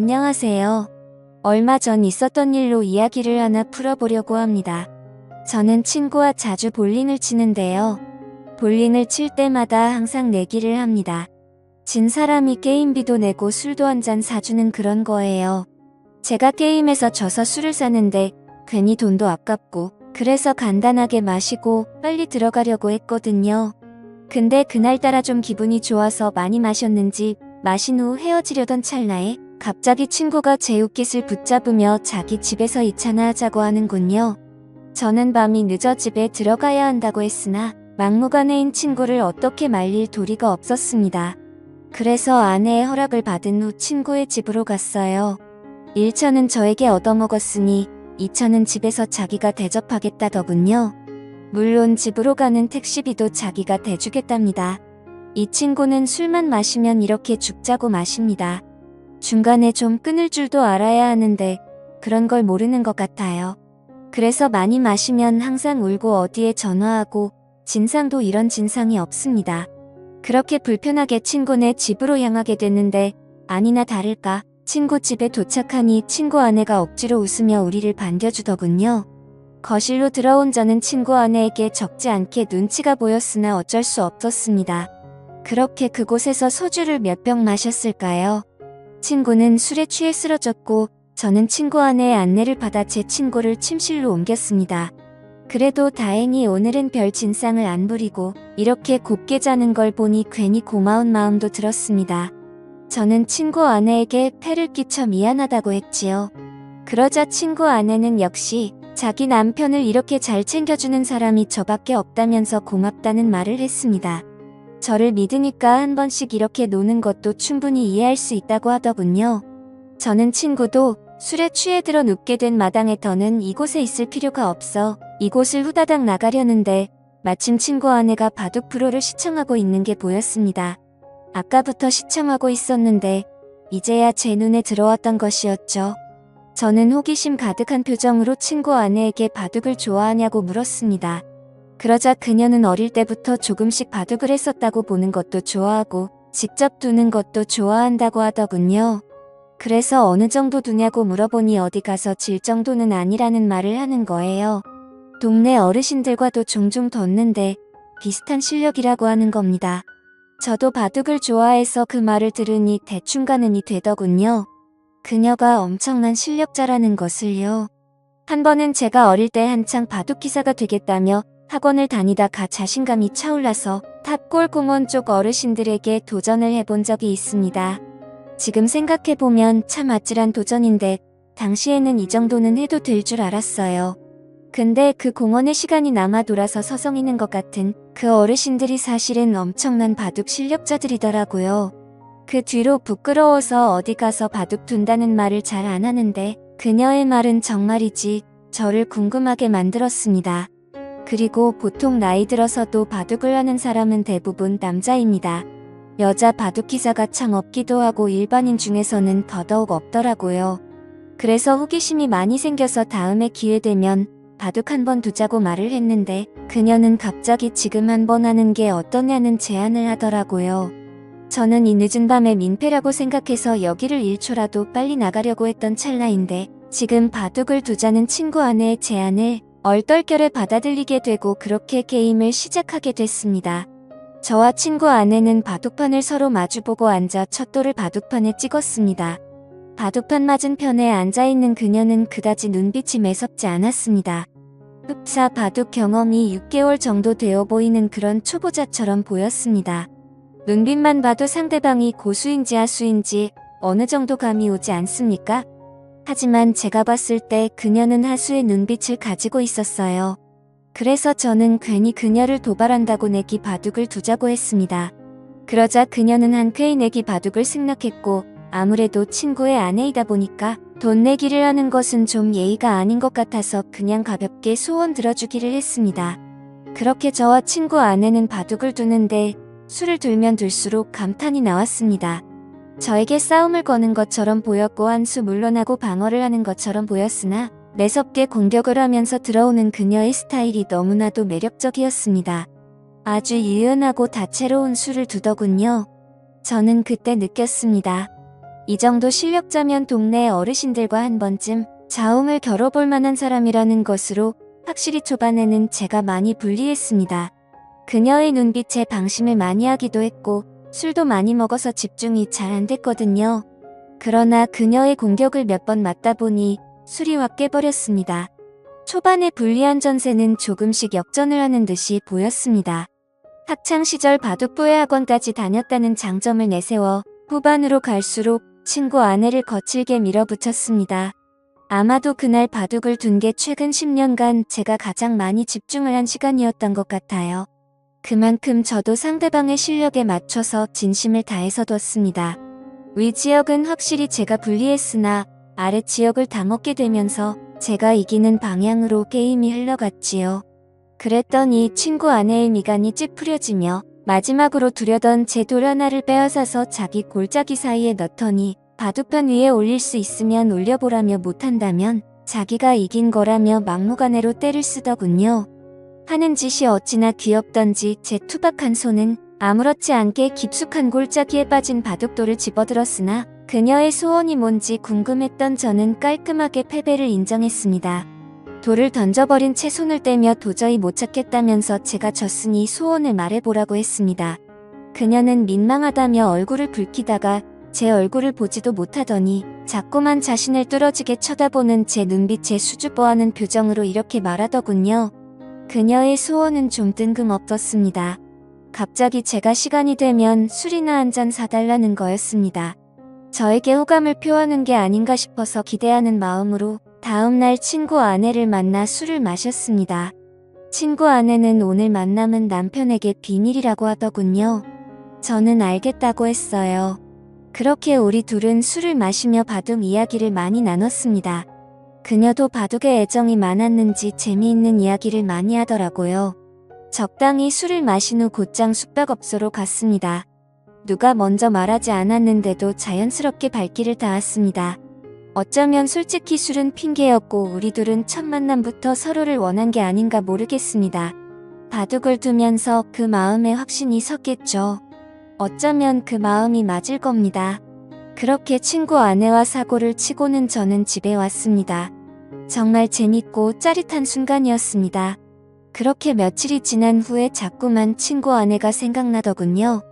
안녕하세요. 얼마 전 있었던 일로 이야기를 하나 풀어보려고 합니다. 저는 친구와 자주 볼링을 치는데요. 볼링을 칠 때마다 항상 내기를 합니다. 진 사람이 게임비도 내고 술도 한 잔 사주는 그런 거예요. 제가 게임에서 져서 술을 사는데 괜히 돈도 아깝고 그래서 간단하게 마시고 빨리 들어가려고 했거든요. 근데 그날따라 좀 기분이 좋아서 많이 마셨는지 마신 후 헤어지려던 찰나에 갑자기 친구가 제 옷깃을 붙잡으며 자기 집에서 2차나 하자고 하는군요. 저는 밤이 늦어 집에 들어가야 한다고 했으나 막무가내인 친구를 어떻게 말릴 도리가 없었습니다. 그래서 아내의 허락을 받은 후 친구의 집으로 갔어요. 1차는 저에게 얻어먹었으니 2차는 집에서 자기가 대접하겠다더군요. 물론 집으로 가는 택시비도 자기가 대주겠답니다. 이 친구는 술만 마시면 이렇게 죽자고 마십니다. 중간에 좀 끊을 줄도 알아야 하는데 그런 걸 모르는 것 같아요. 그래서 많이 마시면 항상 울고 어디에 전화하고 진상도 이런 진상이 없습니다. 그렇게 불편하게 친구네 집으로 향하게 됐는데 아니나 다를까 친구 집에 도착하니 친구 아내가 억지로 웃으며 우리를 반겨주더군요. 거실로 들어온 저는 친구 아내에게 적지 않게 눈치가 보였으나 어쩔 수 없었습니다. 그렇게 그곳에서 소주를 몇 병 마셨을까요? 친구는 술에 취해 쓰러졌고 저는 친구 아내의 안내를 받아 제 친구를 침실로 옮겼습니다. 그래도 다행히 오늘은 별 진상을 안 부리고 이렇게 곱게 자는 걸 보니 괜히 고마운 마음도 들었습니다. 저는 친구 아내에게 폐를 끼쳐 미안하다고 했지요. 그러자 친구 아내는 역시 자기 남편을 이렇게 잘 챙겨주는 사람이 저밖에 없다면서 고맙다는 말을 했습니다. 저를 믿으니까 한 번씩 이렇게 노는 것도 충분히 이해할 수 있다고 하더군요. 저는 친구도 술에 취해 들어 눕게 된 마당에 더는 이곳에 있을 필요가 없어 이곳을 후다닥 나가려는데 마침 친구 아내가 바둑 프로를 시청하고 있는 게 보였습니다. 아까부터 시청하고 있었는데 이제야 제 눈에 들어왔던 것이었죠. 저는 호기심 가득한 표정으로 친구 아내에게 바둑을 좋아하냐고 물었습니다. 그러자 그녀는 어릴 때부터 조금씩 바둑을 했었다고 보는 것도 좋아하고 직접 두는 것도 좋아한다고 하더군요. 그래서 어느 정도 두냐고 물어보니 어디 가서 질 정도는 아니라는 말을 하는 거예요. 동네 어르신들과도 종종 뒀는데 비슷한 실력이라고 하는 겁니다. 저도 바둑을 좋아해서 그 말을 들으니 대충 가늠이 되더군요. 그녀가 엄청난 실력자라는 것을요. 한 번은 제가 어릴 때 한창 바둑 기사가 되겠다며 학원을 다니다가 자신감이 차올라서 탑골공원 쪽 어르신들에게 도전을 해본 적이 있습니다. 지금 생각해보면 참 아찔한 도전인데 당시에는 이 정도는 해도 될 줄 알았어요. 근데 그 공원에 시간이 남아 돌아서 서성이는 것 같은 그 어르신들이 사실은 엄청난 바둑 실력자들이더라고요. 그 뒤로 부끄러워서 어디 가서 바둑 둔다는 말을 잘 안 하는데 그녀의 말은 정말이지 저를 궁금하게 만들었습니다. 그리고 보통 나이 들어서도 바둑을 하는 사람은 대부분 남자입니다. 여자 바둑 기사가 참 없기도 하고 일반인 중에서는 더더욱 없더라고요. 그래서 호기심이 많이 생겨서 다음에 기회 되면 바둑 한번 두자고 말을 했는데 그녀는 갑자기 지금 한번 하는 게 어떠냐는 제안을 하더라고요. 저는 이 늦은 밤에 민폐라고 생각해서 여기를 1초라도 빨리 나가려고 했던 찰나인데 지금 바둑을 두자는 친구 아내의 제안을 얼떨결에 받아들이게 되고 그렇게 게임을 시작하게 됐습니다. 저와 친구 아내는 바둑판을 서로 마주보고 앉아 척도를 바둑판에 찍었습니다. 바둑판 맞은편에 앉아있는 그녀는 그다지 눈빛이 매섭지 않았습니다. 흡사 바둑 경험이 6개월 정도 되어 보이는 그런 초보자처럼 보였습니다. 눈빛만 봐도 상대방이 고수인지 하수인지 어느 정도 감이 오지 않습니까? 하지만 제가 봤을 때 그녀는 하수의 눈빛을 가지고 있었어요. 그래서 저는 괜히 그녀를 도발한다고 내기 바둑을 두자고 했습니다. 그러자 그녀는 한쾌히 내기 바둑을 승낙했고 아무래도 친구의 아내이다 보니까 돈 내기를 하는 것은 좀 예의가 아닌 것 같아서 그냥 가볍게 소원 들어주기를 했습니다. 그렇게 저와 친구 아내는 바둑을 두는데 술을 들면 들수록 감탄이 나왔습니다. 저에게 싸움을 거는 것처럼 보였고 한 수 물러나고 방어를 하는 것처럼 보였으나 매섭게 공격을 하면서 들어오는 그녀의 스타일이 너무나도 매력적이었습니다. 아주 유연하고 다채로운 수를 두더군요. 저는 그때 느꼈습니다. 이 정도 실력자면 동네 어르신들과 한 번쯤 자웅을 겨뤄볼 만한 사람이라는 것으로 확실히 초반에는 제가 많이 불리했습니다. 그녀의 눈빛에 방심을 많이 하기도 했고 술도 많이 먹어서 집중이 잘 안 됐거든요. 그러나 그녀의 공격을 몇 번 맞다 보니 술이 확 깨버렸습니다. 초반에 불리한 전세는 조금씩 역전을 하는 듯이 보였습니다. 학창시절 바둑부회 학원까지 다녔다는 장점을 내세워 후반으로 갈수록 친구 아내를 거칠게 밀어붙였습니다. 아마도 그날 바둑을 둔 게 최근 10년간 제가 가장 많이 집중을 한 시간이었던 것 같아요. 그만큼 저도 상대방의 실력에 맞춰서 진심을 다해서 뒀습니다. 위 지역은 확실히 제가 불리했으나 아래 지역을 다 먹게 되면서 제가 이기는 방향으로 게임이 흘러갔지요. 그랬더니 친구 아내의 미간이 찌푸려지며 마지막으로 두려던 제 돌 하나를 빼앗아서 자기 골짜기 사이에 넣더니 바둑판 위에 올릴 수 있으면 올려보라며 못한다면 자기가 이긴 거라며 막무가내로 때를 쓰더군요. 하는 짓이 어찌나 귀엽던지 제 투박한 손은 아무렇지 않게 깊숙한 골짜기에 빠진 바둑돌을 집어들었으나 그녀의 소원이 뭔지 궁금했던 저는 깔끔하게 패배를 인정했습니다. 돌을 던져버린 채 손을 떼며 도저히 못 찾겠다면서 제가 졌으니 소원을 말해보라고 했습니다. 그녀는 민망하다며 얼굴을 붉히다가 제 얼굴을 보지도 못하더니 자꾸만 자신을 뚫어지게 쳐다보는 제 눈빛에 수줍어하는 표정으로 이렇게 말하더군요. 그녀의 소원은 좀 뜬금없었습니다. 갑자기 제가 시간이 되면 술이나 한 잔 사달라는 거였습니다. 저에게 호감을 표하는 게 아닌가 싶어서 기대하는 마음으로 다음날 친구 아내를 만나 술을 마셨습니다. 친구 아내는 오늘 만남은 남편에게 비밀이라고 하더군요. 저는 알겠다고 했어요. 그렇게 우리 둘은 술을 마시며 바둑 이야기를 많이 나눴습니다. 그녀도 바둑에 애정이 많았는지 재미있는 이야기를 많이 하더라고요. 적당히 술을 마신 후 곧장 숙박업소로 갔습니다. 누가 먼저 말하지 않았는데도 자연스럽게 발길을 닿았습니다. 어쩌면 솔직히 술은 핑계였고 우리 둘은 첫 만남부터 서로를 원한 게 아닌가 모르겠습니다. 바둑을 두면서 그 마음에 확신이 섰겠죠. 어쩌면 그 마음이 맞을 겁니다. 그렇게 친구 아내와 사고를 치고는 저는 집에 왔습니다. 정말 재밌고 짜릿한 순간이었습니다. 그렇게 며칠이 지난 후에 자꾸만 친구 아내가 생각나더군요.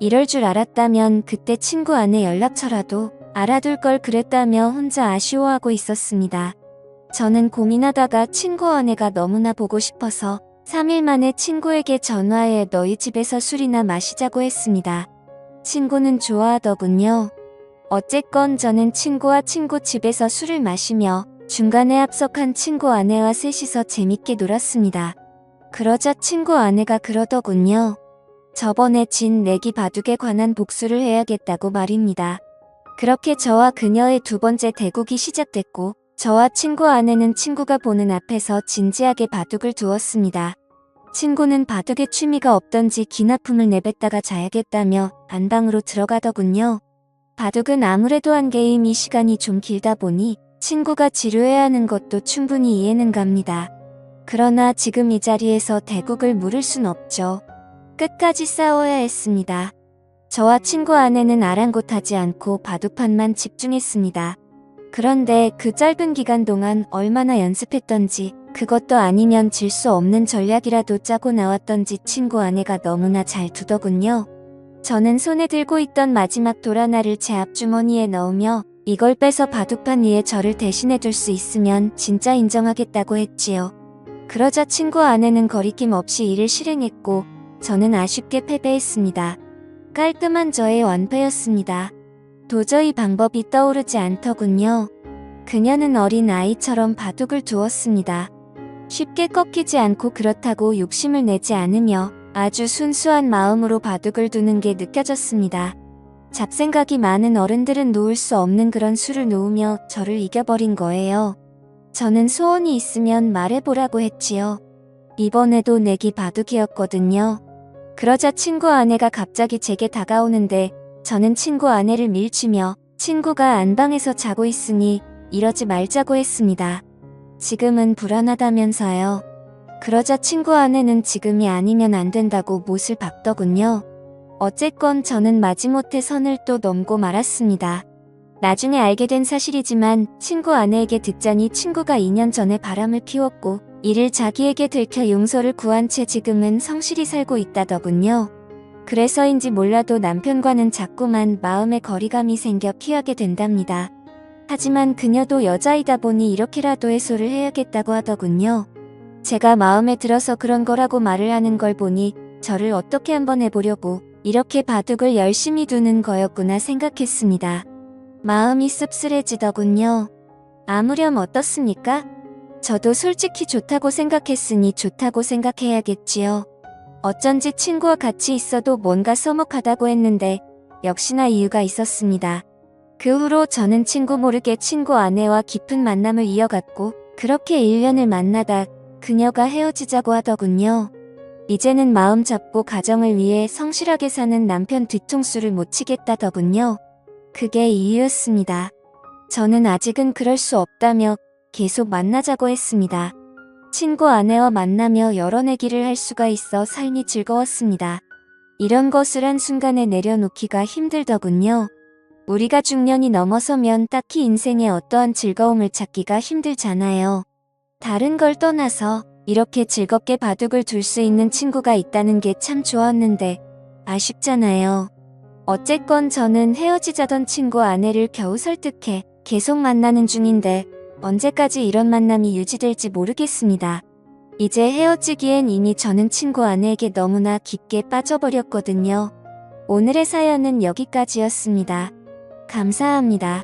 이럴 줄 알았다면 그때 친구 아내 연락처라도 알아둘 걸 그랬다며 혼자 아쉬워하고 있었습니다. 저는 고민하다가 친구 아내가 너무나 보고 싶어서 3일 만에 친구에게 전화해 너희 집에서 술이나 마시자고 했습니다. 친구는 좋아하더군요. 어쨌건 저는 친구와 친구 집에서 술을 마시며 중간에 합석한 친구 아내와 셋이서 재밌게 놀았습니다. 그러자 친구 아내가 그러더군요. 저번에 진 내기 바둑에 관한 복수를 해야겠다고 말입니다. 그렇게 저와 그녀의 두 번째 대국이 시작됐고 저와 친구 아내는 친구가 보는 앞에서 진지하게 바둑을 두었습니다. 친구는 바둑에 취미가 없던지 기나품을 내뱉다가 자야겠다며 안방으로 들어가더군요. 바둑은 아무래도 한 게임이 시간이 좀 길다 보니 친구가 지루해하는 것도 충분히 이해는 갑니다. 그러나 지금 이 자리에서 대국을 물을 순 없죠. 끝까지 싸워야 했습니다. 저와 친구 아내는 아랑곳하지 않고 바둑판만 집중했습니다. 그런데 그 짧은 기간 동안 얼마나 연습했던지 그것도 아니면 질 수 없는 전략이라도 짜고 나왔던지 친구 아내가 너무나 잘 두더군요. 저는 손에 들고 있던 마지막 돌 하나를 제 앞주머니에 넣으며 이걸 빼서 바둑판 위에 저를 대신해 둘 수 있으면 진짜 인정하겠다고 했지요. 그러자 친구 아내는 거리낌 없이 이를 실행했고 저는 아쉽게 패배했습니다. 깔끔한 저의 완패였습니다. 도저히 방법이 떠오르지 않더군요. 그녀는 어린 아이처럼 바둑을 두었습니다. 쉽게 꺾이지 않고 그렇다고 욕심을 내지 않으며 아주 순수한 마음으로 바둑을 두는 게 느껴졌습니다. 잡생각이 많은 어른들은 놓을 수 없는 그런 수를 놓으며 저를 이겨버린 거예요. 저는 소원이 있으면 말해보라고 했지요. 이번에도 내기 바둑이었거든요. 그러자 친구 아내가 갑자기 제게 다가오는데 저는 친구 아내를 밀치며 친구가 안방에서 자고 있으니 이러지 말자고 했습니다. 지금은 불안하다면서요. 그러자 친구 아내는 지금이 아니면 안 된다고 못을 박더군요. 어쨌건 저는 마지못해 선을 또 넘고 말았습니다. 나중에 알게 된 사실이지만 친구 아내에게 듣자니 친구가 2년 전에 바람을 피웠고 이를 자기에게 들켜 용서를 구한 채 지금은 성실히 살고 있다더군요. 그래서인지 몰라도 남편과는 자꾸만 마음의 거리감이 생겨 피하게 된답니다. 하지만 그녀도 여자이다 보니 이렇게라도 해소를 해야겠다고 하더군요. 제가 마음에 들어서 그런 거라고 말을 하는 걸 보니 저를 어떻게 한번 해보려고 이렇게 바둑을 열심히 두는 거였구나 생각했습니다. 마음이 씁쓸해지더군요. 아무렴 어떻습니까? 저도 솔직히 좋다고 생각했으니 좋다고 생각해야겠지요. 어쩐지 친구와 같이 있어도 뭔가 서먹하다고 했는데 역시나 이유가 있었습니다. 그 후로 저는 친구 모르게 친구 아내와 깊은 만남을 이어갔고 그렇게 1년을 만나다 그녀가 헤어지자고 하더군요. 이제는 마음 잡고 가정을 위해 성실하게 사는 남편 뒤통수를 못 치겠다더군요. 그게 이유였습니다. 저는 아직은 그럴 수 없다며 계속 만나자고 했습니다. 친구 아내와 만나며 여러 얘기를 할 수가 있어 삶이 즐거웠습니다. 이런 것을 한순간에 내려놓기가 힘들더군요. 우리가 중년이 넘어서면 딱히 인생에 어떠한 즐거움을 찾기가 힘들잖아요. 다른 걸 떠나서 이렇게 즐겁게 바둑을 둘 수 있는 친구가 있다는 게 참 좋았는데 아쉽잖아요. 어쨌건 저는 헤어지자던 친구 아내를 겨우 설득해 계속 만나는 중인데 언제까지 이런 만남이 유지될지 모르겠습니다. 이제 헤어지기엔 이미 저는 친구 아내에게 너무나 깊게 빠져버렸거든요. 오늘의 사연은 여기까지였습니다. 감사합니다.